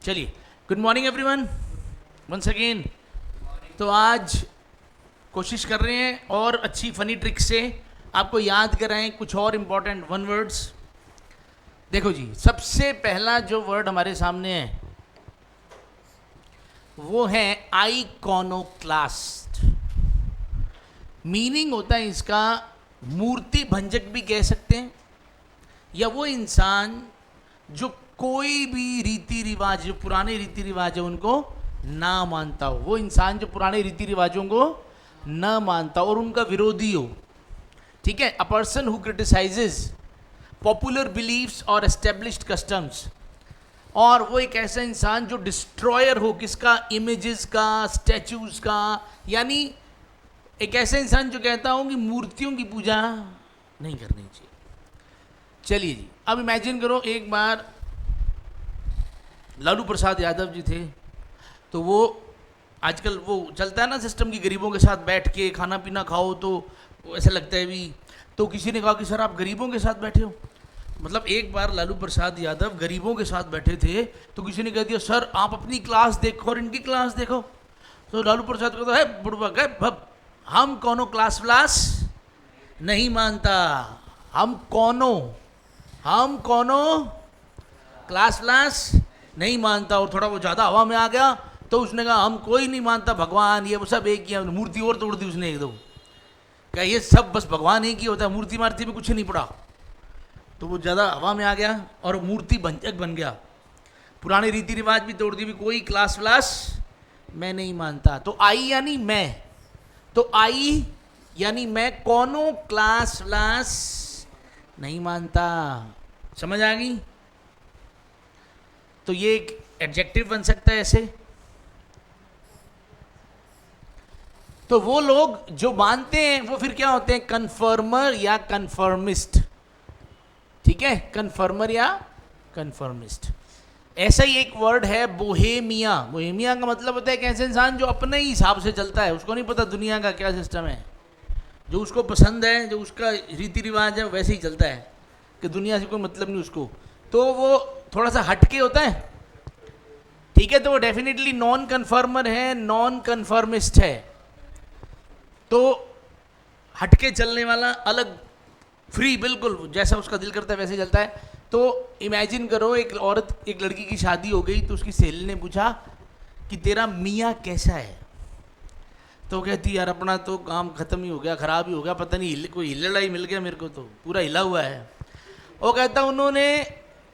चलिए, good morning everyone, once again. तो आज कोशिश कर रहे हैं और अच्छी फनी ट्रिक से आपको याद कराएं कुछ और इम्पोर्टेंट वन वर्ड्स। देखो जी, सबसे पहला जो वर्ड हमारे सामने है वो है आइकॉनोक्लास्ट। मीनिंग होता है इसका मूर्ति भंजक भी कह सकते हैं, या वो इंसान जो कोई भी रीति रिवाज, जो पुराने रीति रिवाज है उनको ना मानता हो, वो इंसान जो पुराने रीति रिवाजों को ना मानता हो और उनका विरोधी हो। ठीक है, a person who criticises popular beliefs और एस्टेब्लिश्ड कस्टम्स। और वो एक ऐसा इंसान जो डिस्ट्रॉयर हो किसका, इमेजेस का, स्टैचूज का, यानी एक ऐसा इंसान जो कहता हो कि मूर्तियों की पूजा नहीं करनी चाहिए। चलिए जी, अब इमेजिन करो एक बार लालू प्रसाद यादव जी थे, तो वो आजकल वो चलता है ना सिस्टम की, गरीबों के साथ बैठ के खाना पीना खाओ, तो ऐसा लगता है भी। तो किसी ने कहा कि सर आप गरीबों के साथ बैठे हो, मतलब एक बार लालू प्रसाद यादव गरीबों के साथ बैठे थे, तो किसी ने कह दिया सर आप अपनी क्लास देखो और इनकी क्लास देखो। तो लालू प्रसाद कहता है बुढ़वा है भब, हम कौनो क्लास व्लास नहीं मानता, हम कौनो क्लास व्लास नहीं मानता। और थोड़ा वो ज़्यादा हवा में आ गया तो उसने कहा हम कोई नहीं मानता भगवान, ये वो सब एक ही, मूर्ति और तोड़ दी उसने एक दो। क्या ये सब बस भगवान एक ही होता है, मूर्ति मार्ति में कुछ नहीं पड़ा। तो वो ज़्यादा हवा में आ गया और मूर्ति भंजक बन गया, पुराने रीति रिवाज भी तोड़ दी, भी कोई क्लास व्लास मैं नहीं मानता। तो आई यानी मैं, तो आई यानी मैं कौनो क्लास व्लास नहीं मानता। समझ आ गई? तो ये एक एडजेक्टिव बन सकता है ऐसे। तो वो लोग जो मानते हैं वो फिर क्या होते हैं, कन्फर्मर या कन्फर्मिस्ट। ठीक है, कन्फर्मर या कन्फर्मिस्ट। ऐसा ही एक वर्ड है बोहेमिया। बोहेमिया का मतलब होता है एक ऐसे इंसान जो अपने ही हिसाब से चलता है, उसको नहीं पता दुनिया का क्या सिस्टम है, जो उसको पसंद है, जो उसका रीति रिवाज है वैसे ही चलता है, कि दुनिया से कोई मतलब नहीं उसको। तो वो थोड़ा सा हटके होता है। ठीक है, तो वो डेफिनेटली नॉन कन्फर्मर है, नॉन कन्फर्मिस्ट है। तो हटके चलने वाला, अलग, फ्री, बिल्कुल जैसा उसका दिल करता है वैसे चलता है। तो इमेजिन करो एक औरत, एक लड़की की शादी हो गई, तो उसकी सहेली ने पूछा कि तेरा मियाँ कैसा है। तो कहती यार अपना तो काम खत्म ही हो गया, खराब ही हो गया, पता नहीं कोई हिल्लड़ा ही मिल गया मेरे को, तो पूरा हिला हुआ है। वो कहता उन्होंने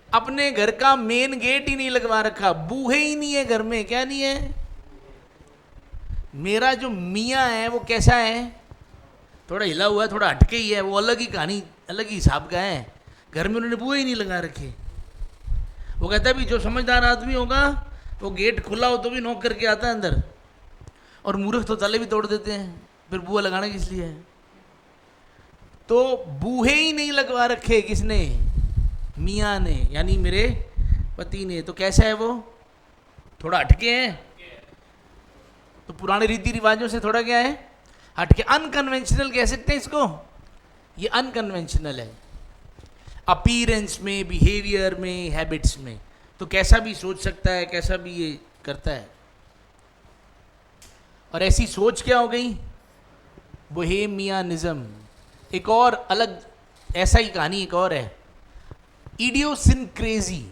अपने घर का मेन गेट ही नहीं लगवा रखा, बूहे ही नहीं है घर में। क्या नहीं है? मेरा जो मियाँ है वो कैसा है, थोड़ा हिला हुआ है, थोड़ा हटके ही है, वो अलग ही कहानी, अलग ही हिसाब का है, घर में उन्होंने बूहे ही नहीं लगा रखे। वो कहता भी जो समझदार आदमी होगा वो गेट खुला हो तो भी नॉक करके आता है अंदर, और मूर्ख तो ताले भी तोड़ देते हैं, फिर बुआ लगाना किस लिए है। तो बूहे ही नहीं लगवा रखे किसने, मियाँ ने, यानी मेरे पति ने। तो कैसा है वो, थोड़ा हटके है, तो पुराने रीति रिवाजों से थोड़ा क्या है, हटके, अनकन्वेंशनल कह सकते हैं इसको। ये अनकन्वेंशनल है अपीयरेंस में, बिहेवियर में, हैबिट्स में। तो कैसा भी सोच सकता है, कैसा भी ये करता है। और ऐसी सोच क्या हो गई, बोहेमियानिज्म। एक और अलग ऐसा ही कहानी एक और है, इडियोसिनक्रेजी।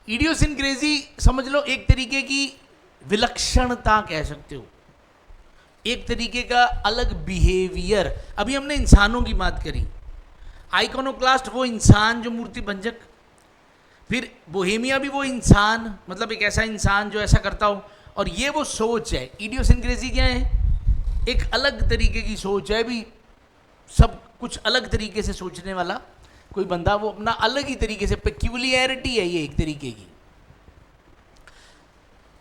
इडियोसिनक्रेजी समझ लो एक तरीके की विलक्षणता कह सकते हो, एक तरीके का अलग बिहेवियर। अभी हमने इंसानों की बात करी, आइकॉनोक्लास्ट वो इंसान जो मूर्ति भंजक, फिर बोहेमिया भी वो इंसान, मतलब एक ऐसा इंसान जो ऐसा करता हो, और ये वो सोच है। इडियोसिनक्रेजी क्या है, एक अलग तरीके की सोच है, भी सब कुछ अलग तरीके से सोचने वाला कोई बंदा, वो अपना अलग ही तरीके से, पेक्यूलियरिटी है ये एक तरीके की।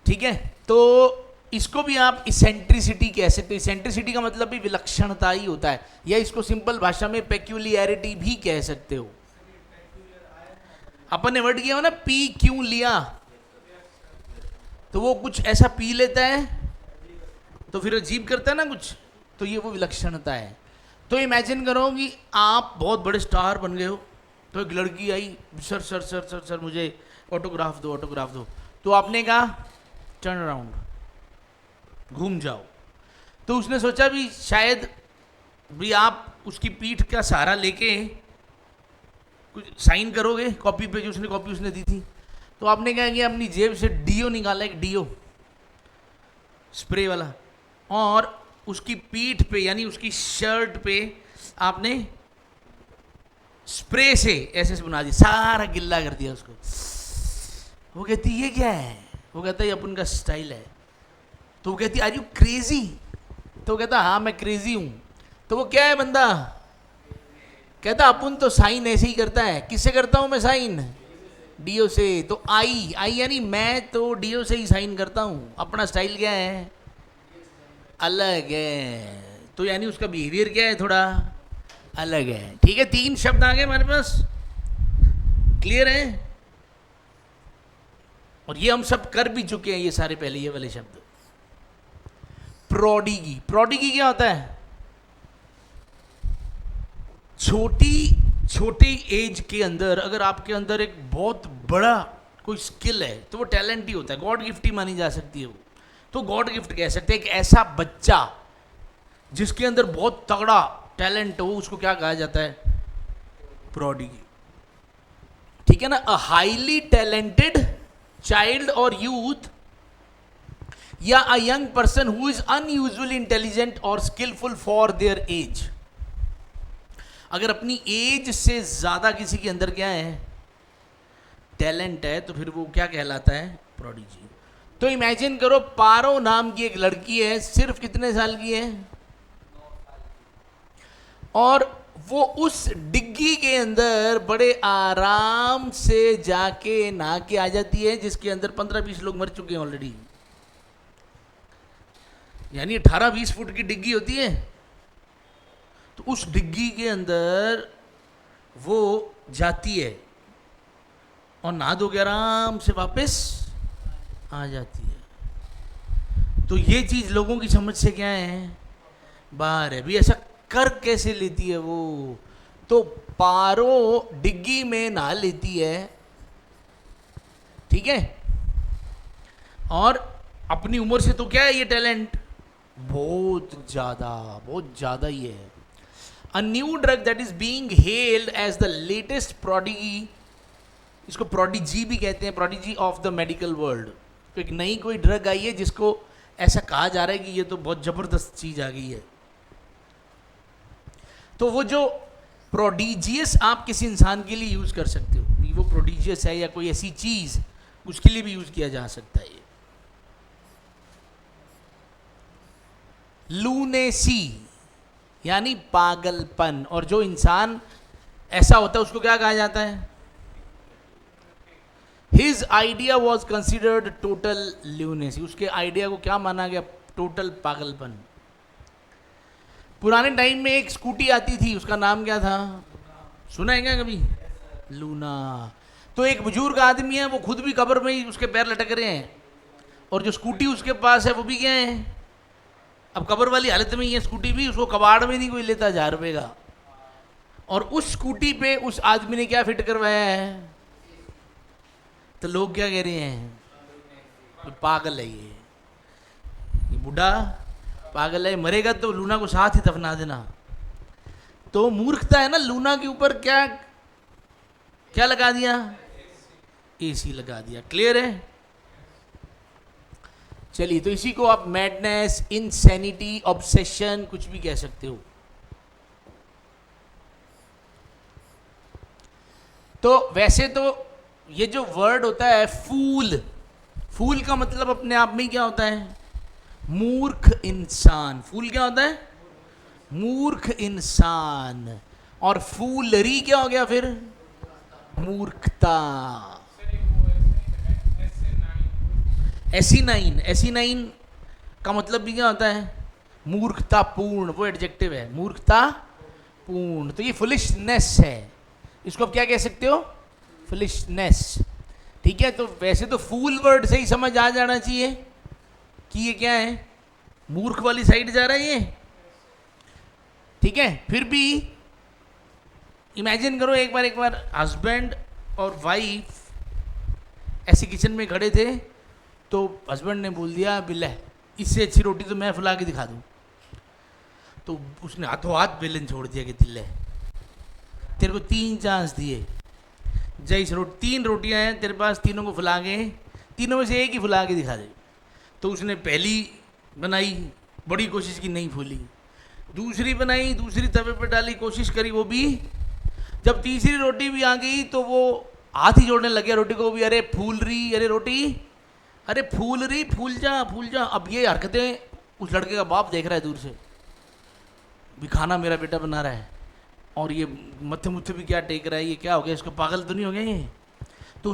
ठीक है, तो इसको भी आप इसेंट्रिसिटी कह सकते हो। इसेंट्रिसिटी का मतलब भी विलक्षणता ही होता है, या इसको सिंपल भाषा में पेक्यूलियरिटी भी कह सकते हो। अपन ने वर्ड किया हो ना, पी क्यों लिया, तो वो कुछ ऐसा पी लेता है तो फिर अजीब करता है ना कुछ, तो ये वो विलक्षणता है। तो इमेजिन करो कि आप बहुत बड़े स्टार बन गए हो, तो एक लड़की आई, sir sir sir sir sir मुझे ऑटोग्राफ दो, ऑटोग्राफ दो। तो आपने कहा टर्न अराउंड, घूम जाओ। तो उसने सोचा भी शायद भी आप उसकी पीठ का सहारा लेके कुछ साइन करोगे कॉपी पे, जो उसने कॉपी उसने दी थी। तो आपने क्या किया, अपनी जेब से डीओ निकाला, एक डीओ स्प्रे वाला, और उसकी पीठ पे यानी उसकी शर्ट पे आपने स्प्रे से ऐसे ऐसे बना दिया, सारा गिल्ला कर दिया उसको। वो कहती ये क्या है? वो कहता ये अपन का स्टाइल है। तो वो कहती आर यू क्रेजी? तो वो कहता हाँ मैं क्रेजी हूं। तो वो क्या है बंदा? कहता अपन तो साइन ऐसे ही करता है। किससे करता हूं मैं साइन? डीओ से। तो आई आई यानी मैं तो डीओ से ही साइन करता हूं। अपना स्टाइल क्या है? अलग है। तो यानी उसका बिहेवियर क्या है? थोड़ा अलग है। ठीक है, 3 शब्द आ गए हमारे पास, क्लियर है? और ये हम सब कर भी चुके हैं, ये सारे पहले ये वाले शब्द। प्रोडिगी, प्रोडिगी क्या होता है? छोटी एज के अंदर अगर आपके अंदर एक बहुत बड़ा कोई स्किल है तो वो टैलेंट ही होता है, गॉड गिफ्ट ही मानी जा सकती है वो। तो गॉड गिफ्ट कह सकते हैं। एक ऐसा बच्चा जिसके अंदर बहुत तगड़ा टैलेंट हो, उसको क्या कहा जाता है? प्रोडिगी। ठीक है ना? अ हाईली टैलेंटेड चाइल्ड और यूथ या a young person who is unusually intelligent और स्किलफुल फॉर देयर एज। अगर अपनी एज से ज्यादा किसी के अंदर क्या है? टैलेंट है, तो फिर वो क्या कहलाता है? प्रोडिजी। तो इमेजिन करो, पारो नाम की एक लड़की है, सिर्फ कितने साल की है? और वो उस डिग्गी के अंदर बड़े आराम से जाके नहा के आ जाती है, जिसके अंदर 15-20 लोग मर चुके हैं ऑलरेडी। यानी 18-20 फुट की डिग्गी होती है। तो उस डिग्गी के अंदर वो जाती है और नहा धो के आराम से वापस आ जाती है। तो ये चीज लोगों की समझ से क्या है? बाहर है। भी ऐसा कर कैसे लेती है वो? तो पारो डिग्गी में नहा लेती है, ठीक है, और अपनी उम्र से तो क्या है ये टैलेंट? बहुत ज्यादा ही है। A new drug that is being hailed as the latest prodigy, इसको prodigy भी कहते हैं, prodigy of the medical world। तो एक नई कोई ड्रग आई है जिसको ऐसा कहा जा रहा है कि ये तो बहुत जबरदस्त चीज आ गई है। तो वो जो प्रोडिजियस आप किसी इंसान के लिए यूज कर सकते हो, वो प्रोडिजियस है या कोई ऐसी चीज, उसके लिए भी यूज किया जा सकता है। लूनेसी यानी पागलपन। और जो इंसान ऐसा होता है उसको क्या कहा जाता है? His idea was considered total lunacy. उसके आइडिया को क्या माना गया? टोटल पागलपन। पुराने टाइम में एक स्कूटी आती थी, उसका नाम क्या था? सुना है क्या कभी? लूना। तो एक बुजुर्ग आदमी है, वो खुद भी कब्र में ही उसके पैर लटक रहे हैं, और जो स्कूटी उसके पास है वो भी क्या है? अब कब्र वाली हालत में ये स्कूटी भी, उसको कबाड़ में नहीं कोई लेता 1000 रुपये का। और उस स्कूटी पे उस आदमी ने क्या फिट करवाया है? तो लोग क्या कह रहे हैं? पागल है ये बूढ़ा पागल है, मरेगा तो लूना को साथ ही दफना देना। तो मूर्खता है ना, लूना के ऊपर क्या क्या लगा दिया? एसी लगा दिया। क्लियर है? चलिए, तो इसी को आप मैडनेस, इनसैनिटी, ऑब्सेशन कुछ भी कह सकते हो। तो वैसे तो ये जो वर्ड होता है फूल, फूल का मतलब अपने आप में क्या होता है? मूर्ख इंसान। फूल क्या होता है? मूर्ख इंसान। और फूलरी क्या हो गया फिर? मूर्खता। एसिनाइन का मतलब भी क्या होता है? मूर्खतापूर्ण। वो एडजेक्टिव है, मूर्खतापूर्ण। तो ये फुलिशनेस है, इसको आप क्या कह सकते हो? फुलिशनेस। ठीक है, तो वैसे तो फूल वर्ड से ही समझ आ जाना चाहिए कि ये क्या है? मूर्ख वाली साइड जा रहा है ये। ठीक है, फिर भी इमेजिन करो, एक बार हस्बैंड और वाइफ ऐसे किचन में खड़े थे तो हस्बैंड ने बोल दिया बिल्ला इससे अच्छी रोटी तो मैं फुला के दिखा दूँ। तो उसने हाथों हाथ बेलन छोड़ दिया कि दिल्ले तेरे को 3 चांस दिए, जैस 3 रोटियां हैं तेरे पास, तीनों को फुला के, तीनों में से एक ही फुला के दिखा दे। तो उसने पहली बनाई, बड़ी कोशिश की, नहीं फूली। दूसरी बनाई, दूसरी तवे पर डाली, कोशिश करी, वो भी। जब तीसरी रोटी भी आ गई तो वो हाथ ही जोड़ने लग गया रोटी को भी, अरे फूल रही, अरे रोटी, अरे फूल रही, फूल जा फूल जा। अब ये हरकतें उस लड़के का बाप देख रहा है दूर से, भी खाना मेरा बेटा बना रहा है और ये मत्थे मुत्थे भी क्या टेक रहा है, ये क्या हो गया, इसको पागल तो नहीं हो गया ये। तो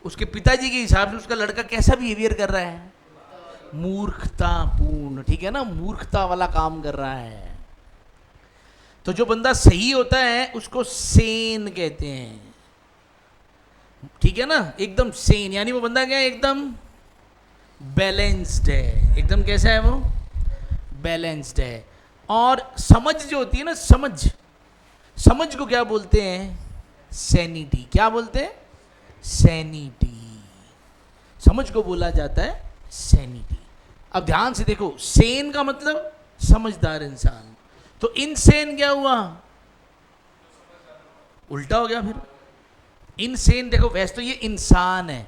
उसके पिताजी के हिसाब से उसका लड़का कैसा बिहेवियर कर रहा है, मूर्खतापूर्ण, ठीक है ना, मूर्खता वाला काम कर रहा है। तो जो बंदा सही होता है उसको सेन कहते हैं, ठीक है ना, एकदम सेन, यानी वो बंदा क्या है, एकदम बैलेंस्ड है। एकदम कैसा है वो, बैलेंस्ड है। और समझ जो होती है ना, समझ को क्या बोलते हैं, सैनिटी। क्या बोलते हैं, सैनिटी। समझ को बोला जाता है सैनिटी। अब ध्यान से देखो, सेन का मतलब समझदार इंसान, तो इनसेन क्या हुआ, उल्टा हो गया फिर। इनसेन देखो, वैसे तो ये इंसान है,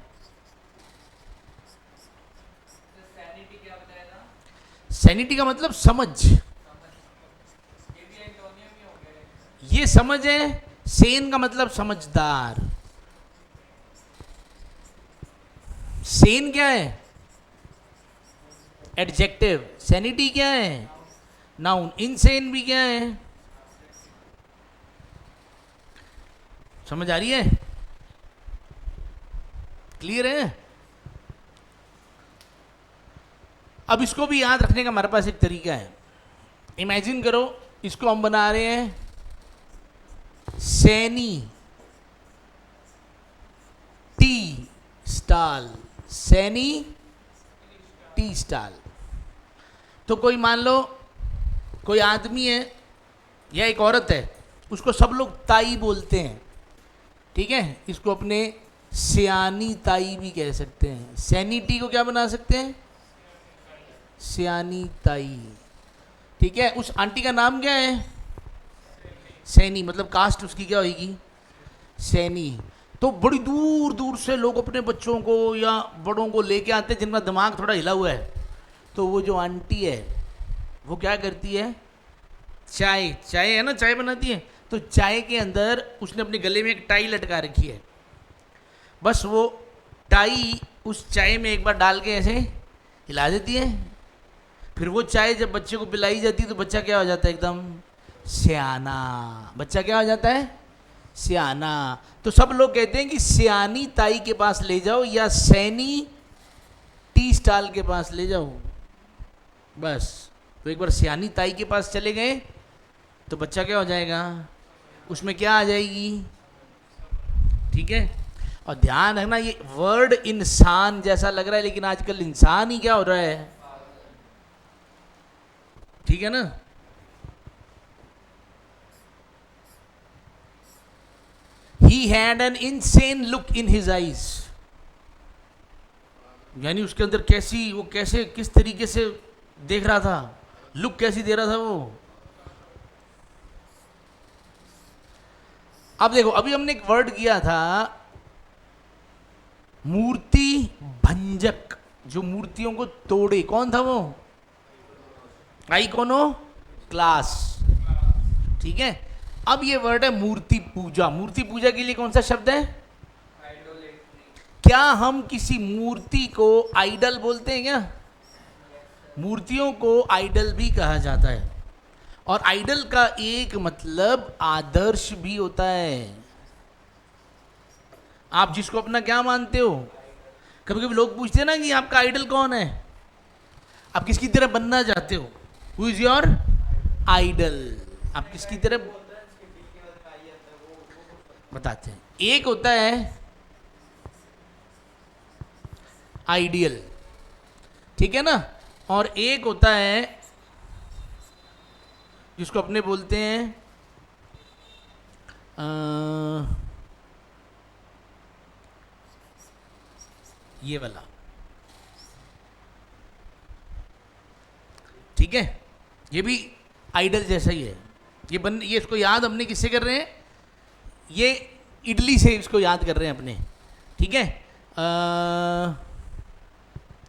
सैनिटी का मतलब समझ, ये समझ है। सेन का मतलब समझदार। सेन क्या है, एडजेक्टिव। सैनिटी क्या है, नाउन। इनसेन भी क्या है, समझ आ रही है, क्लियर है। अब इसको भी याद रखने का हमारे पास एक तरीका है। इमेजिन करो, इसको हम बना रहे हैं Saini tea stall, Saini tea stall. तो कोई मान लो कोई आदमी है या एक औरत है, उसको सब लोग ताई बोलते हैं, ठीक है। इसको अपने सियानी ताई भी कह सकते हैं। सैनिटी को क्या बना सकते हैं, सियानी ताई, ठीक है। उस आंटी का नाम क्या है, सैनी, मतलब कास्ट उसकी क्या होगी, सैनी। तो बड़ी दूर दूर से लोग अपने बच्चों को या बड़ों को लेके आते हैं जिनका दिमाग थोड़ा हिला हुआ है। तो वो जो आंटी है वो क्या करती है, चाय है ना, चाय बनाती है, तो चाय के अंदर उसने अपने गले में एक टाई लटका रखी है। बस वो टाई उस चाय में एक बार डाल के ऐसे हिला देती है, फिर वो चाय जब बच्चे को पिलाई जाती है तो बच्चा क्या हो जाता है, एकदम सियाना। बच्चा क्या हो जाता है, सियाना। तो सब लोग कहते हैं कि सियानी ताई के पास ले जाओ या सैनी टी स्टाल के पास ले जाओ। बस, तो एक बार सियानी ताई के पास चले गए तो बच्चा क्या हो जाएगा, उसमें क्या आ जाएगी, ठीक है। और ध्यान रखना, ये वर्ड इंसान जैसा लग रहा है लेकिन आजकल इंसान ही क्या हो रहा है, ठीक है ना। He had an insane look in his eyes, यानी उसके अंदर कैसी, वो कैसे, किस तरीके से देख रहा था, लुक कैसी दे रहा था वो। अब देखो, अभी हमने एक वर्ड किया था मूर्ति भंजक, जो मूर्तियों को तोड़े, कौन था वो, आइकोनो क्लास, ठीक है। अब ये वर्ड है मूर्ति पूजा। मूर्ति पूजा के लिए कौन सा शब्द है, क्या हम किसी मूर्ति को आइडल बोलते हैं क्या, मूर्तियों को आइडल भी कहा जाता है। और आइडल का एक मतलब आदर्श भी होता है। आप जिसको अपना क्या मानते हो, कभी कभी लोग पूछते हैं ना कि आपका आइडल कौन है, आप किसकी तरह बनना चाहते हो, हु इज योर आइडल, आप किसकी तरह बताते हैं। एक होता है आइडियल, ठीक है ना, और एक होता है जिसको अपने बोलते हैं ये वाला, ठीक है, ये भी आइडल जैसा ही है। ये इसको याद अपने किससे कर रहे हैं, ये इडली से इसको याद कर रहे हैं अपने, ठीक है।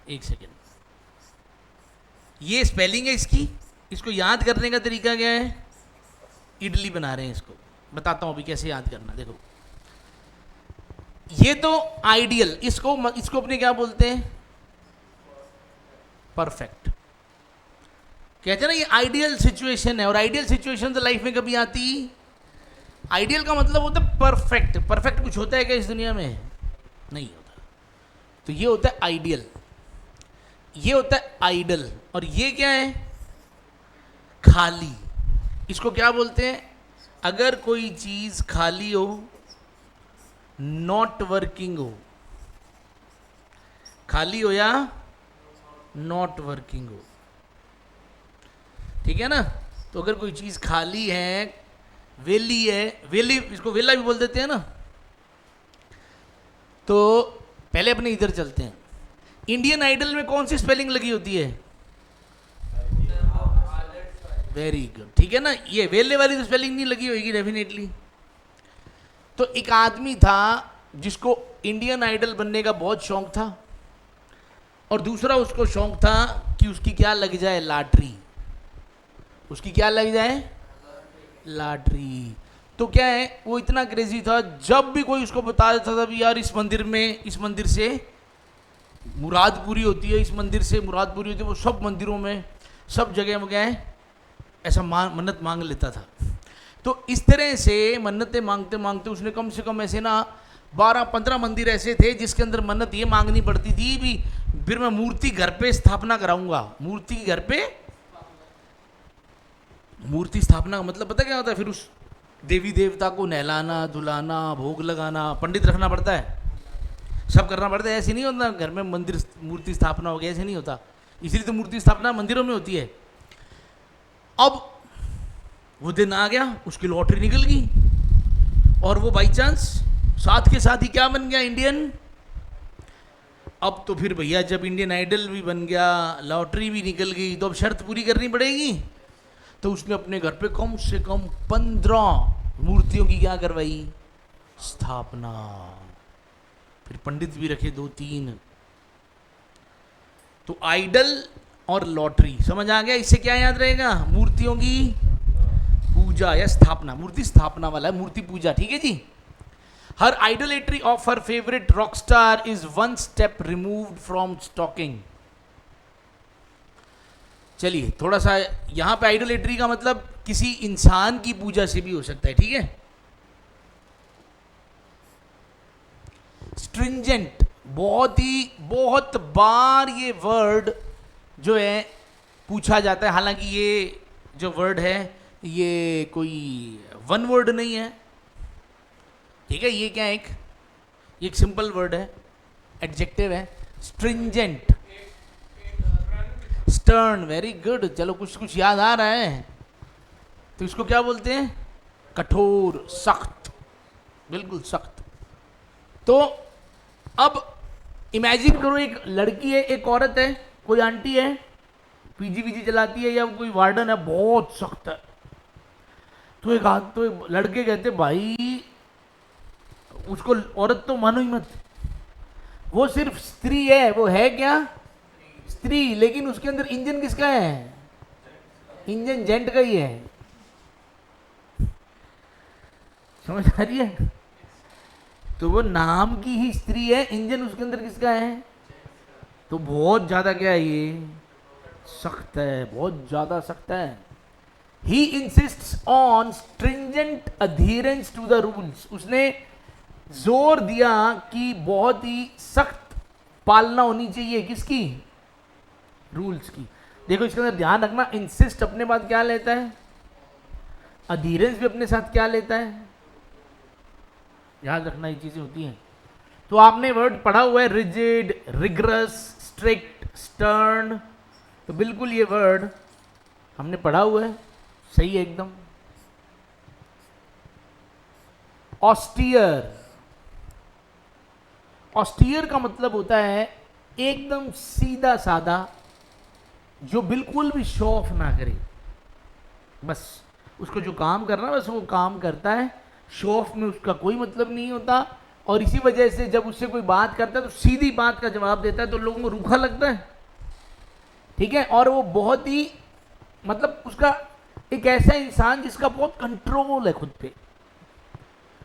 एक सेकेंड, ये स्पेलिंग है इसकी, इसको याद करने का तरीका क्या है, इडली बना रहे हैं इसको, बताता हूं अभी कैसे याद करना। देखो ये तो आइडियल, इसको अपने क्या बोलते हैं, परफेक्ट। कहते हैं ना ये आइडियल सिचुएशन है, और आइडियल सिचुएशन तो लाइफ में कभी आती, आइडियल का मतलब होता है परफेक्ट। परफेक्ट कुछ होता है क्या इस दुनिया में, नहीं होता। तो ये होता है आइडियल, ये होता है आइडल, और ये क्या है, खाली। इसको क्या बोलते हैं, अगर कोई चीज खाली हो, नॉट वर्किंग हो, खाली हो या नॉट वर्किंग हो, ठीक है ना। तो अगर कोई चीज खाली है, वेली है, वेली इसको वेला भी बोल देते हैं ना। तो पहले अपने इधर चलते हैं, इंडियन आइडल में कौन सी स्पेलिंग लगी होती है, वेरी गुड, ठीक है ना। ये वेले वाली तो स्पेलिंग नहीं लगी होगी डेफिनेटली। तो एक आदमी था जिसको इंडियन आइडल बनने का बहुत शौक था, और दूसरा उसको शौक था कि उसकी क्या लग जाए, लॉटरी, उसकी क्या लग जाए, लॉटरी। तो क्या है, वो इतना क्रेजी था, जब भी कोई उसको बता देता था भी यार इस मंदिर से मुराद पूरी होती है, इस मंदिर से मुराद पूरी होती है, वो सब मंदिरों में, सब जगह में क्या है, ऐसा मन्नत मांग लेता था। तो इस तरह से मन्नतें मांगते मांगते उसने कम से कम ऐसे ना 12-15 मंदिर ऐसे थे जिसके अंदर मन्नत ये मांगनी पड़ती थी भी फिर मैं मूर्ति घर पे स्थापना कराऊंगा। मूर्ति घर पे मूर्ति स्थापना का मतलब पता क्या होता है, फिर उस देवी देवता को नहलाना धुलाना, भोग लगाना, पंडित रखना पड़ता है, सब करना पड़ता है। ऐसे नहीं होता घर में मंदिर मूर्ति स्थापना हो गया, ऐसे नहीं होता। इसलिए तो मूर्ति स्थापना मंदिरों में होती है। अब वो दिन आ गया, उसकी लॉटरी निकल गई, और वो बाई चांस साथ के साथ ही क्या बन गया, इंडियन। अब तो फिर भैया जब इंडियन आइडल भी बन गया, लॉटरी भी निकल गई, तो अब शर्त पूरी करनी पड़ेगी। तो उसने अपने घर पे कम से कम 15 मूर्तियों की क्या करवाई, स्थापना। फिर पंडित भी रखे 2-3। तो आइडल और लॉटरी समझ आ गया। इससे क्या याद रहेगा, मूर्तियों की पूजा या स्थापना। मूर्ति स्थापना वाला है, मूर्ति पूजा, ठीक है जी। Her idolatry of her favourite rock star is one step removed from stalking. चलिए थोड़ा सा यहां पे आइडोलेट्री का मतलब किसी इंसान की पूजा से भी हो सकता है, ठीक है। स्ट्रिंजेंट, बहुत बार ये वर्ड जो है पूछा जाता है, हालांकि ये जो वर्ड है ये कोई वन वर्ड नहीं है, ठीक है। ये क्या है, एक सिंपल वर्ड है, एडजेक्टिव है, स्ट्रिंजेंट, स्टर्न, वेरी गुड। चलो कुछ याद आ रहा है। तो इसको क्या बोलते हैं, कठोर, सख्त, बिल्कुल सख्त। तो अब इमेजिन करो एक लड़की है, एक औरत है, कोई आंटी है, पीजी चलाती है, या कोई वार्डन है, बहुत सख्त है। तो एक लड़के कहते भाई उसको, औरत तो मानो ही मत, वो सिर्फ स्त्री है, वो है क्या, स्त्री, लेकिन उसके अंदर इंजन किसका है, इंजन जेंट का ही है। समझ आ रही है। तो वो नाम की ही स्त्री है, इंजन उसके अंदर किसका है। तो बहुत ज्यादा क्या है, ये सख्त है, बहुत ज्यादा सख्त है। He insists on stringent adherence to the rules. उसने जोर दिया कि बहुत ही सख्त पालना होनी चाहिए, किसकी, रूल्स की। देखो इसके अंदर ध्यान रखना, इंसिस्ट अपने बाद क्या लेता है, अधीरेंस भी अपने साथ क्या लेता है, याद रखना ये चीजें होती हैं। तो आपने वर्ड पढ़ा हुआ है, रिजिड, रिगरस, स्ट्रिक्ट, स्टर्न। तो बिल्कुल ये वर्ड हमने पढ़ा हुआ है, सही है एकदम। ऑस्टियर, ऑस्टियर का मतलब होता है एकदम सीधा साधा, जो बिल्कुल भी शो ऑफ ना करे, बस उसको जो काम करना है बस वो काम करता है, शो ऑफ में उसका कोई मतलब नहीं होता। और इसी वजह से जब उससे कोई बात करता है तो सीधी बात का जवाब देता है, तो लोगों को रूखा लगता है, ठीक है। और वो बहुत ही मतलब उसका एक ऐसा इंसान जिसका बहुत कंट्रोल है खुद पे,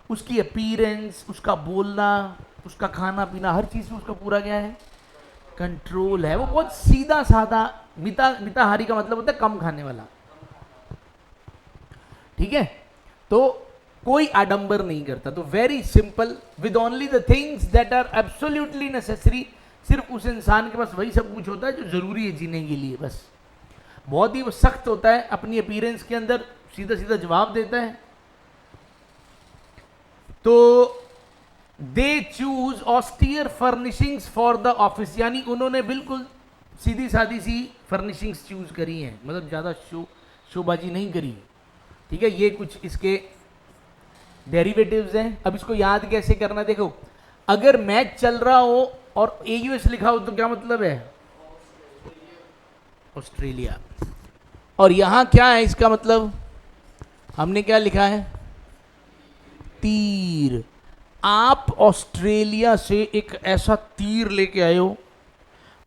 उसकी अपीयरेंस, उसका बोलना, उसका खाना पीना, हर चीज में उसका पूरा क्या है, कंट्रोल है। वो बहुत सीधा साधा, मिताहारी का मतलब होता है कम खाने वाला, ठीक है। तो कोई आडंबर नहीं करता, तो very simple, with only the things that are absolutely necessary. सिर्फ उस इंसान के पास वही सब कुछ होता है जो जरूरी है जीने के लिए, बस। बहुत ही वो सख्त होता है अपनी अपीयरेंस के अंदर, सीधा सीधा जवाब देता है। तो they choose austere furnishings for the office, यानी उन्होंने बिल्कुल सीधी सादी सी फर्निशिंग्स चूज करी हैं, मतलब ज़्यादा शोबाजी नहीं करी, ठीक है। ये कुछ इसके डेरिवेटिव्स हैं। अब इसको याद कैसे करना, देखो, अगर मैच चल रहा हो और AUS लिखा हो तो क्या मतलब है, ऑस्ट्रेलिया। और यहां क्या है इसका मतलब, हमने क्या लिखा है, तीर। आप ऑस्ट्रेलिया से एक ऐसा तीर लेके आए हो,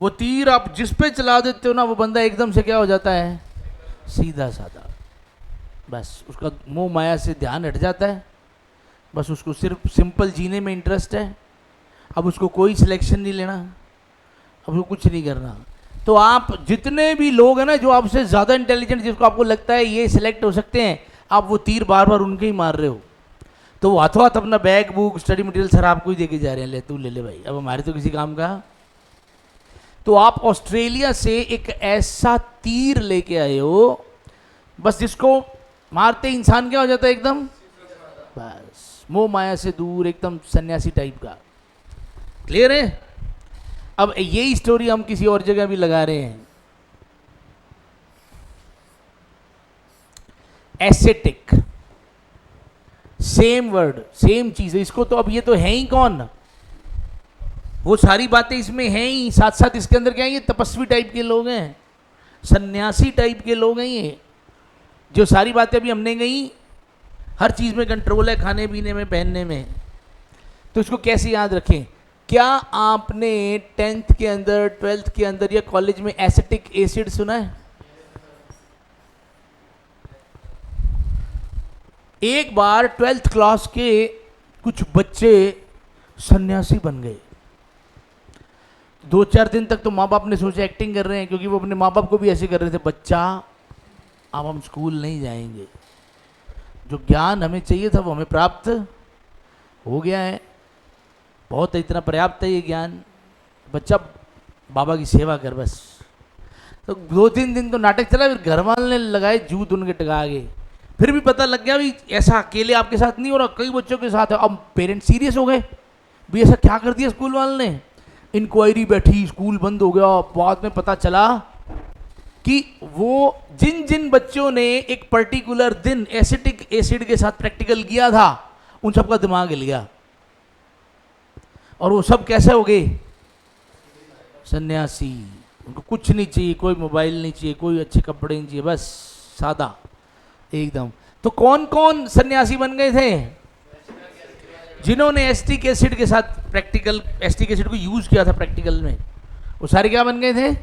वो तीर आप जिस पे चला देते हो ना, वो बंदा एकदम से क्या हो जाता है, सीधा साधा, बस उसका मोह माया से ध्यान हट जाता है, बस उसको सिर्फ सिंपल जीने में इंटरेस्ट है। अब उसको कोई सिलेक्शन नहीं लेना, अब उसको कुछ नहीं करना। तो आप जितने भी लोग हैं ना जो आपसे ज़्यादा इंटेलिजेंट, जिसको आपको लगता है ये सिलेक्ट हो सकते हैं, आप वो तीर बार बार उनके ही मार रहे हो। तो वो हाथों हाथ अपना bag book study material sir आपको ही देके जा रहे हैं, ले तू ले ले भाई, अब हमारे तो किसी काम का। तो आप ऑस्ट्रेलिया से एक ऐसा तीर लेके आए हो, बस जिसको मारते इंसान क्या हो जाता है, एकदम बस मोह माया से दूर, एकदम सन्यासी टाइप का। क्लियर है। अब यही स्टोरी हम किसी और जगह भी लगा रहे हैं। एसेटिक, सेम वर्ड सेम चीज है। इसको तो अब ये तो है ही कौन, वो सारी बातें इसमें हैं ही, साथ साथ इसके अंदर क्या है, ये तपस्वी टाइप के लोग हैं, सन्यासी टाइप के लोग हैं ये, जो सारी बातें अभी हमने गई, हर चीज में कंट्रोल है, खाने पीने में, पहनने में। तो इसको कैसे याद रखें। क्या आपने 10th के अंदर, 12th के अंदर या कॉलेज में एसिटिक एसिड सुना है? एक बार 12th क्लास के कुछ बच्चे सन्यासी बन गए। 2-4 दिन तक तो माँ बाप ने सोचा एक्टिंग कर रहे हैं, क्योंकि वो अपने माँ बाप को भी ऐसे कर रहे थे, बच्चा अब हम स्कूल नहीं जाएंगे, जो ज्ञान हमें चाहिए था वो हमें प्राप्त हो गया है, बहुत है, इतना पर्याप्त है ये ज्ञान, बच्चा बाबा की सेवा कर बस। तो 2-3 दिन तो नाटक चला, फिर घर वाले लगाए जूत उनके टका गए। फिर भी पता लग गया भी ऐसा अकेले आपके साथ नहीं हो रहा, कई बच्चों के साथ है। अब पेरेंट्स सीरियस हो गए, भी ऐसा क्या कर दिया स्कूल वाले ने। इंक्वायरी बैठी, स्कूल बंद हो गया। बाद में पता चला कि वो जिन जिन बच्चों ने एक पर्टिकुलर दिन एसिटिक एसिड के साथ प्रैक्टिकल किया था, उन सबका दिमाग हिल गया, और वो सब कैसे हो गए, सन्यासी। उनको कुछ नहीं चाहिए, कोई मोबाइल नहीं चाहिए, कोई अच्छे कपड़े नहीं चाहिए, बस सादा एकदम। तो कौन कौन सन्यासी बन गए थे? जिन्होंने एसिटिक एसिड के साथ प्रैक्टिकल, एसिटिक एसिड को यूज किया था प्रैक्टिकल में, वो सारे क्या बन गए थे,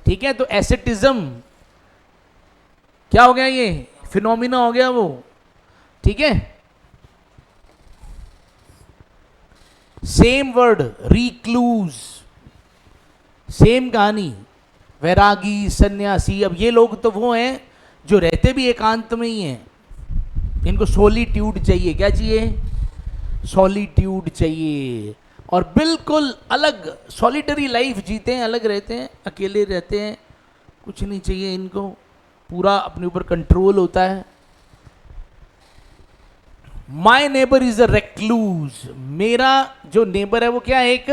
ठीक है। तो एसेटिज्म क्या हो गया, ये फिनोमिना हो गया वो, ठीक है। सेम वर्ड, रिक्लूज, सेम कहानी, वैरागी, सन्यासी। अब ये लोग तो वो हैं जो रहते भी एकांत में ही हैं, इनको सॉलिट्यूड चाहिए। क्या चाहिए? सॉलिट्यूड चाहिए, और बिल्कुल अलग सॉलिटरी लाइफ जीते हैं, अलग रहते हैं, अकेले रहते हैं, कुछ नहीं चाहिए इनको, पूरा अपने ऊपर कंट्रोल होता है। My neighbour is a recluse, मेरा जो नेबर है वो क्या है, एक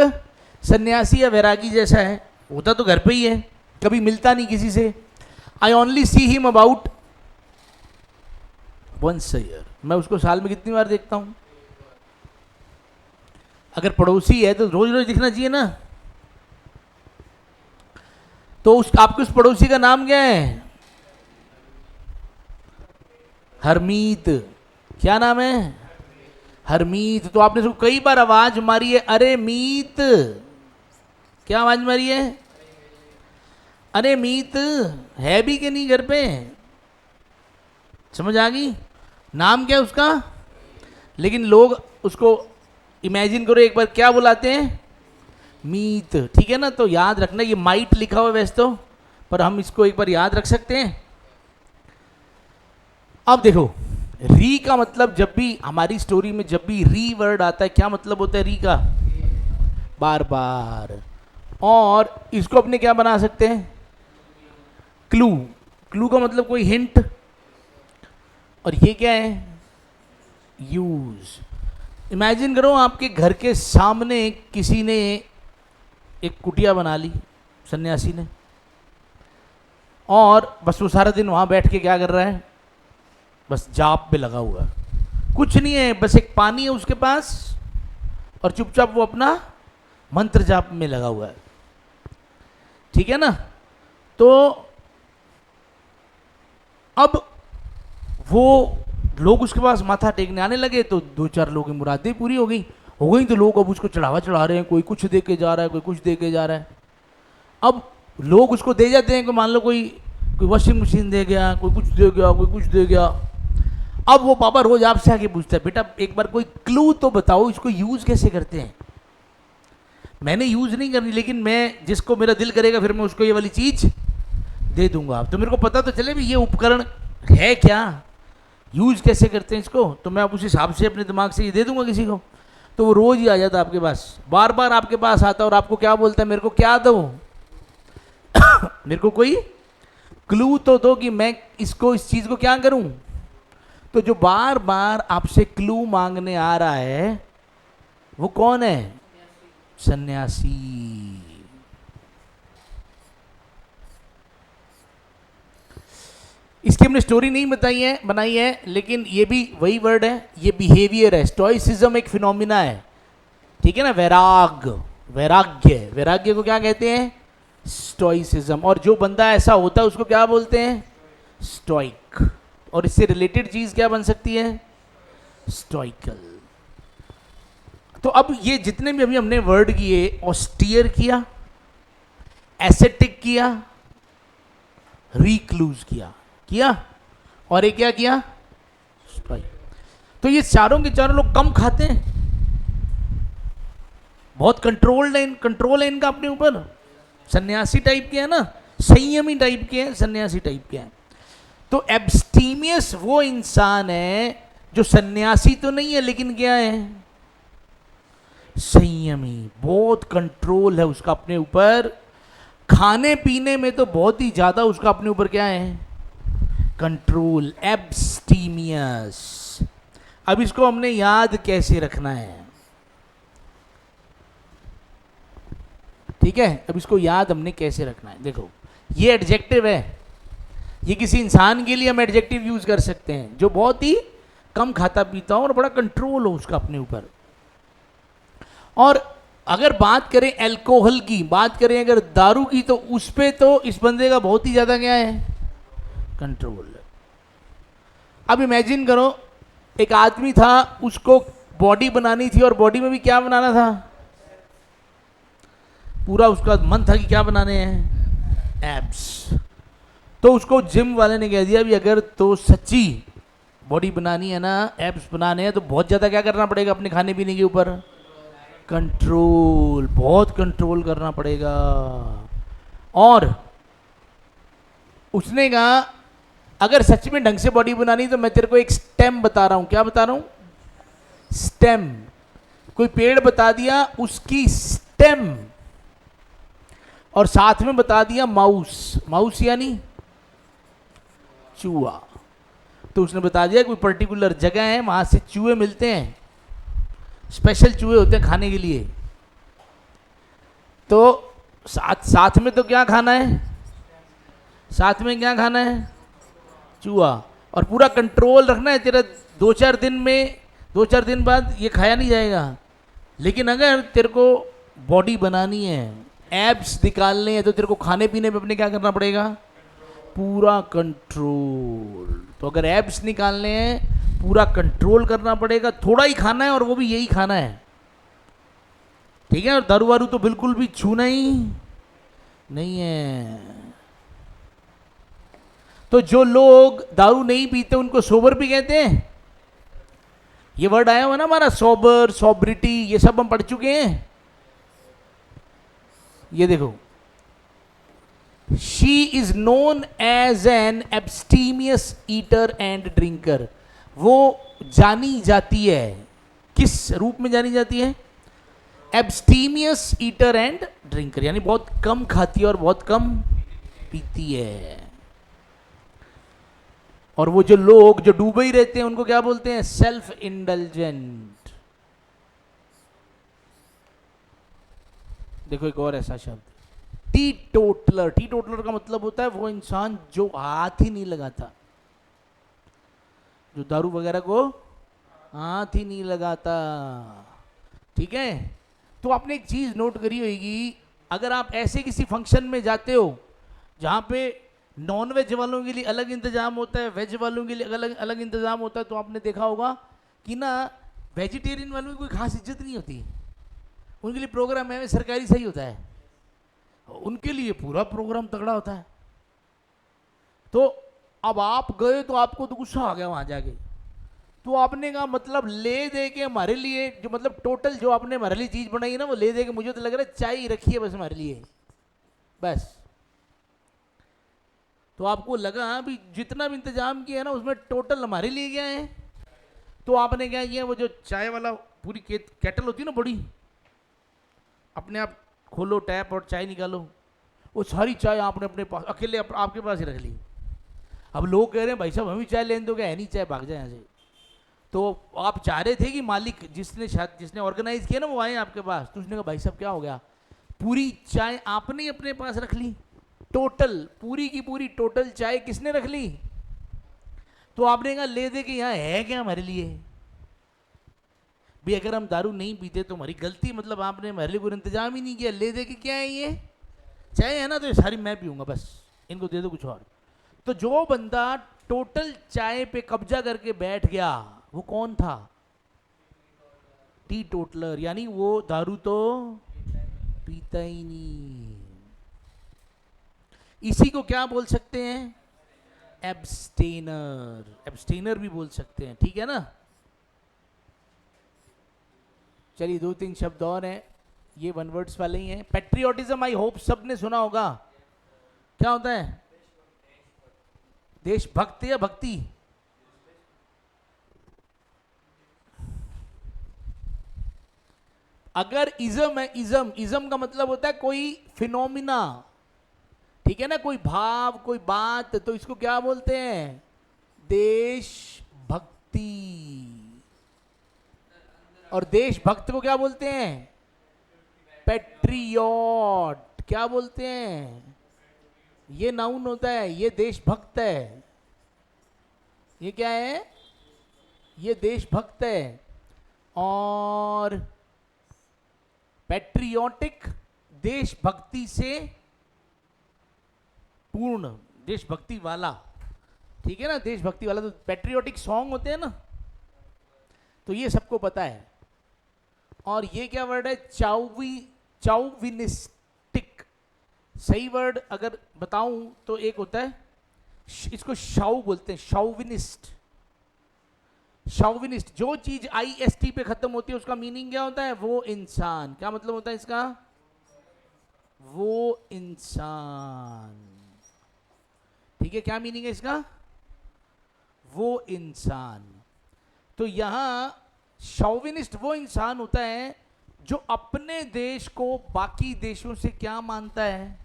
सन्यासी या वैरागी जैसा है। होता तो घर पे ही है, कभी मिलता नहीं किसी से। I only see him about once a year, मैं उसको साल में कितनी बार देखता हूं? अगर पड़ोसी है तो रोज रोज दिखना चाहिए ना। तो उस आपके उस पड़ोसी का नाम क्या है? हरमीत। क्या नाम है? हरमीत। तो आपने उसको कई बार आवाज मारी है, अरे मीत। क्या आवाज मारी है? अरे मीत है भी कि नहीं घर पे? समझ आ गई? नाम क्या है उसका? लेकिन लोग उसको इमेजिन करो एक बार क्या बुलाते हैं? मीत। ठीक है ना? तो याद रखना, ये माइट लिखा हुआ है वैसे तो, पर हम इसको एक बार याद रख सकते हैं। अब देखो, री का मतलब, जब भी हमारी स्टोरी में जब भी री वर्ड आता है, क्या मतलब होता है री का? बार बार। और इसको अपने क्या बना सकते हैं? क्लू। क्लू का मतलब कोई हिंट। और ये क्या है? यूज। इमेजिन करो आपके घर के सामने किसी ने एक कुटिया बना ली, सन्यासी ने, और बस वो सारा दिन वहां बैठ के क्या कर रहा है? बस जाप पे लगा हुआ है। कुछ नहीं है, बस एक पानी है उसके पास, और चुपचाप वो अपना मंत्र जाप में लगा हुआ है। ठीक है ना? तो अब वो लोग उसके पास माथा टेकने आने लगे, तो दो चार लोगों की मुरादें पूरी हो गई। तो लोग अब उसको चढ़ावा चढ़ा रहे हैं, कोई कुछ दे के जा रहा है, कोई कुछ दे के जा रहा है। अब लोग उसको दे जाते हैं कि मान लो कोई कोई वॉशिंग मशीन दे गया, कोई कुछ दे गया, कोई कुछ दे गया। अब वो पापा रोज आपसे आके पूछता है, बेटा एक बार कोई क्लू तो बताओ, इसको यूज कैसे करते हैं? मैंने यूज नहीं करनी, लेकिन मैं जिसको मेरा दिल करेगा फिर मैं उसको ये वाली चीज दे दूंगा। तो मेरे को पता तो चले भी ये उपकरण है क्या, यूज कैसे करते हैं इसको, तो मैं अब उस हिसाब से अपने दिमाग से ये दे दूंगा किसी को। तो वो रोज ही आ जाता आपके पास, बार बार आपके पास आता, और आपको क्या बोलता है? मेरे को क्या दो? मेरे को कोई क्लू तो दो कि मैं इसको, इस चीज को क्या करूं। तो जो बार बार आपसे क्लू मांगने आ रहा है वो कौन है? सन्यासी। इसकी हमने स्टोरी नहीं बनाई है, लेकिन ये भी वही वर्ड है, ये बिहेवियर है। स्टोइसिज्म एक फिनोमिना है। ठीक है ना? वैराग्य, वैराग्य को क्या कहते हैं? स्टोइसिज्म। और जो बंदा ऐसा होता है उसको क्या बोलते हैं? स्टोइक। और इससे रिलेटेड चीज क्या बन सकती है? स्टोइकल। तो अब ये जितने भी अभी हमने वर्ड किए, ऑस्टियर किया, एसेटिक किया, रिक्लूज किया, और एक क्या किया? स्टोइक। तो ये चारों के चारों लोग कम खाते हैं, बहुत कंट्रोल है इनका अपने ऊपर। सन्यासी टाइप के है ना, संयमी टाइप के हैं, सन्यासी टाइप के हैं। तो एब्स्टीमियस वो इंसान है जो सन्यासी तो नहीं है, लेकिन क्या है? संयमी। बहुत कंट्रोल है उसका अपने ऊपर। खाने पीने में तो बहुत ही ज्यादा उसका अपने ऊपर क्या है? कंट्रोल। एब्स्टीमियस। अब इसको हमने याद कैसे रखना है? ठीक है, अब इसको याद हमने कैसे रखना है? देखो, ये एडजेक्टिव है, ये किसी इंसान के लिए हम एडजेक्टिव यूज कर सकते हैं जो बहुत ही कम खाता पीता हो और बड़ा कंट्रोल हो उसका अपने ऊपर। और अगर बात करें अल्कोहल की, बात करें अगर दारू की, तो उस पे तो इस बंदे का बहुत ही ज्यादा क्या है? कंट्रोल। अब इमेजिन करो, एक आदमी था, उसको बॉडी बनानी थी, और बॉडी में भी क्या बनाना था? पूरा उसका मन था कि क्या बनाने हैं? एब्स। तो उसको जिम वाले ने कह दिया भी अगर तो सच्ची बॉडी बनानी है ना, एब्स बनाने हैं, तो बहुत ज़्यादा क्या करना पड़ेगा अपने खाने पीने के ऊपर? कंट्रोल। बहुत कंट्रोल करना पड़ेगा। और उसने कहा अगर सच में ढंग से बॉडी बनानी तो मैं तेरे को एक स्टेम बता रहा हूं। क्या बता रहा हूं? स्टेम। कोई पेड़ बता दिया, उसकी स्टेम, और साथ में बता दिया माउस। माउस यानी चूहा। तो उसने बता दिया कोई पर्टिकुलर जगह है, वहां से चूहे मिलते हैं, स्पेशल चूहे होते हैं खाने के लिए। तो साथ में तो क्या खाना है? साथ में क्या खाना है? चूहा। और पूरा कंट्रोल रखना है तेरा। 2-4 दिन बाद ये खाया नहीं जाएगा। लेकिन अगर तेरे को बॉडी बनानी है, एब्स निकालने हैं, तो तेरे को खाने पीने में अपने क्या करना पड़ेगा? पूरा कंट्रोल। तो अगर एब्स निकालने हैं, पूरा कंट्रोल करना पड़ेगा, थोड़ा ही खाना है और वो भी यही खाना है, ठीक है? और दारू वारू तो बिल्कुल भी छूना ही नहीं है। तो जो लोग दारू नहीं पीते उनको सोबर भी कहते हैं। ये वर्ड आया हुआ ना हमारा, सोबर, सोब्रिटी, ये सब हम पढ़ चुके हैं। ये देखो, she is known as an abstemious eater and drinker. वो जानी जाती है, किस रूप में जानी जाती है? एब्स्टीमियस ईटर एंड ड्रिंकर, यानी बहुत कम खाती है और बहुत कम पीती है। और वो जो लोग जो डूबे ही रहते हैं उनको क्या बोलते हैं? Self indulgent. देखो एक और ऐसा शब्द, टी टोटलर। टी टोटलर का मतलब होता है वो इंसान जो हाथ ही नहीं लगाता, जो दारू वगैरह को हाथ ही नहीं लगाता, ठीक है? तो आपने एक चीज नोट करी होगी, अगर आप ऐसे किसी फंक्शन में जाते हो जहां पे नॉन वेज वालों के लिए अलग इंतजाम होता है, वेज वालों के लिए अलग अलग इंतजाम होता है, तो आपने देखा होगा कि ना वेजिटेरियन वालों की कोई खास इज्जत नहीं होती। उनके लिए प्रोग्राम है सरकारी सही होता है, उनके लिए पूरा प्रोग्राम तगड़ा होता है। तो अब आप गए तो आपको तो गुस्सा आ गया वहां जाके, तो आपने कहा मतलब ले दे के हमारे लिए, जो मतलब टोटल जो आपने हमारे लिए चीज बनाई है ना, वो ले दे के, मुझे तो लग रहा है चाय ही रखी है बस हमारे लिए, बस। तो आपको लगा भी जितना भी इंतजाम किया है ना उसमें टोटल हमारे लिए क्या है। तो आपने क्या किया, वो जो चाय वाला पूरी केटल होती है ना बड़ी, अपने आप खोलो टैप और चाय निकालो, वो सारी चाय आपने अपने पास अकेले आपके पास ही रख ली। अब लोग कह रहे हैं भाई साहब हमें चाय लेने दो, क्या है नहीं चाय, भाग जाए यहाँ से। तो आप चाह रहे थे कि मालिक जिसने ऑर्गेनाइज किया ना वो आए आपके पास, तो उसने कहा भाई साहब क्या हो गया, पूरी चाय आपने ही अपने पास रख ली, टोटल पूरी की पूरी टोटल चाय किसने रख ली? तो आपने कहा ले दे के यहाँ है क्या हमारे लिए भी? अगर हम दारू नहीं पीते तो हमारी गलती, मतलब आपने हमारे लिए कोई इंतजाम ही नहीं किया, ले दे के क्या है ये चाय है ना, तो ये सारी मैं पीऊंगा बस, इनको दे दो कुछ और। तो जो बंदा टोटल चाय पे कब्जा करके बैठ गया वो कौन था? टी टोटलर, यानी वो दारू तो पीता ही नहीं। इसी को क्या बोल सकते हैं? एब्स्टेनर। एब्स्टेनर भी बोल सकते हैं, ठीक है ना? चलिए दो तीन शब्द और हैं, ये वन वर्ड्स वाले ही हैं। पेट्रियोटिज्म आई होप सबने सुना होगा, क्या होता है? देशभक्त या भक्ति? अगर इज्म है, इज्म, इज्म का मतलब होता है कोई फिनोमिना, ठीक है ना, कोई भाव कोई बात, तो इसको क्या बोलते हैं? देशभक्ति। और देशभक्त को क्या बोलते हैं? पेट्रियट। क्या बोलते हैं? ये नाउन होता है, ये देशभक्त है। ये क्या है? ये देशभक्त है। और पैट्रियोटिक, देशभक्ति से पूर्ण, देशभक्ति वाला, ठीक है ना, देशभक्ति वाला। तो पैट्रियोटिक सॉन्ग होते हैं ना, तो ये सबको पता है। और ये क्या वर्ड है? चाउविनिस्टिक। सही वर्ड अगर बताऊं तो एक होता है, इसको शाउ बोलते हैं, शाउविनिस्ट। शाउविनिस्ट, जो चीज IST पे खत्म होती है उसका मीनिंग क्या होता है? वो इंसान। क्या मतलब होता है इसका? वो इंसान, ठीक है, क्या मीनिंग है इसका? वो इंसान। तो यहां शॉविनिस्ट वो इंसान होता है जो अपने देश को बाकी देशों से क्या मानता है?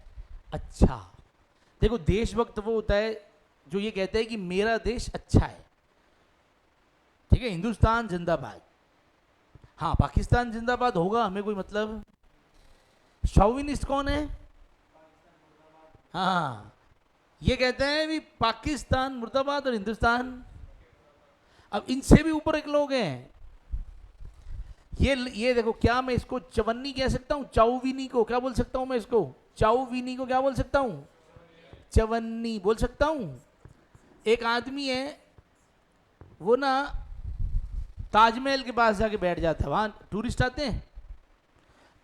अच्छा। देखो देशभक्त वो होता है जो ये कहता है कि मेरा देश अच्छा है, ठीक है, हिंदुस्तान जिंदाबाद। हाँ पाकिस्तान जिंदाबाद होगा हमें कोई मतलब। शॉविनिस्ट कौन है? हाँ, ये कहते हैं भी पाकिस्तान मुर्दाबाद और हिंदुस्तान। अब इनसे भी ऊपर एक लोग हैं, ये देखो, क्या मैं इसको चवन्नी कह सकता हूँ? चाउवीनी को क्या बोल सकता हूँ मैं इसको? चाउवीनी को क्या बोल सकता हूँ? चवन्नी बोल सकता हूँ। एक आदमी है, वो ना ताजमहल के पास जाके बैठ जाता है, वहाँ टूरिस्ट आते हैं,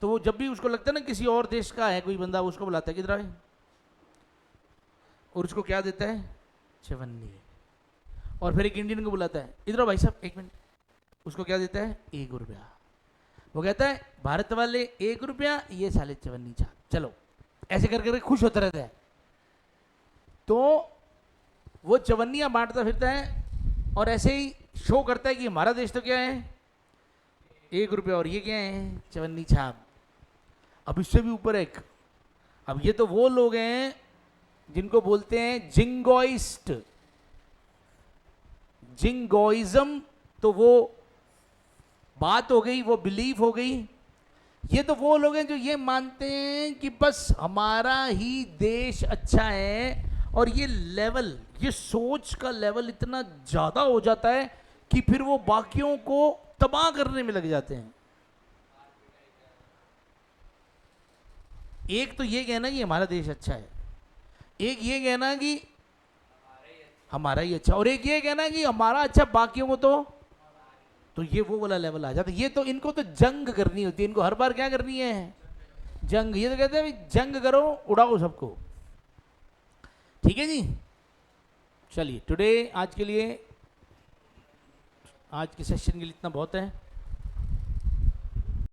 तो वो जब भी उसको लगता है ना किसी और देश का है कोई बंदा, उसको बुलाता है, किधर आए, और उसको क्या देता है? चवन्नी। और फिर एक इंडियन को बुलाता है, इधर आओ भाई साहब एक मिनट, उसको क्या देता है? 1 रुपया। वो कहता है भारत वाले 1 रुपया, ये साले चवन्नी छाप, चलो, ऐसे कर करके खुश होता रहता है। तो वो चवन्नियां बांटता फिरता है और ऐसे ही शो करता है कि हमारा देश तो क्या है? 1 रुपया, और ये क्या है? चवन्नी छाप। अब इससे भी ऊपर एक, अब ये तो वो लोग हैं जिनको बोलते हैं जिंगोइस्ट। जिंगोइज्म तो वो बात हो गई, वो बिलीफ हो गई। ये तो वो लोग हैं जो ये मानते हैं कि बस हमारा ही देश अच्छा है, और ये लेवल, ये सोच का लेवल इतना ज्यादा हो जाता है कि फिर वो बाकियों को तबाह करने में लग जाते हैं। एक तो ये कहना कि हमारा देश अच्छा है, एक ये कहना कि हमारा ही अच्छा, और एक ये कहना कि हमारा अच्छा बाकियों को तो ये वो वाला लेवल आ जाता है। ये तो इनको तो जंग करनी होती है, इनको हर बार क्या करनी है? जंग। ये तो कहते हैं भाई जंग करो, उड़ाओ सबको। ठीक है जी, चलिए टुडे, आज के लिए, आज के सेशन के लिए इतना बहुत है।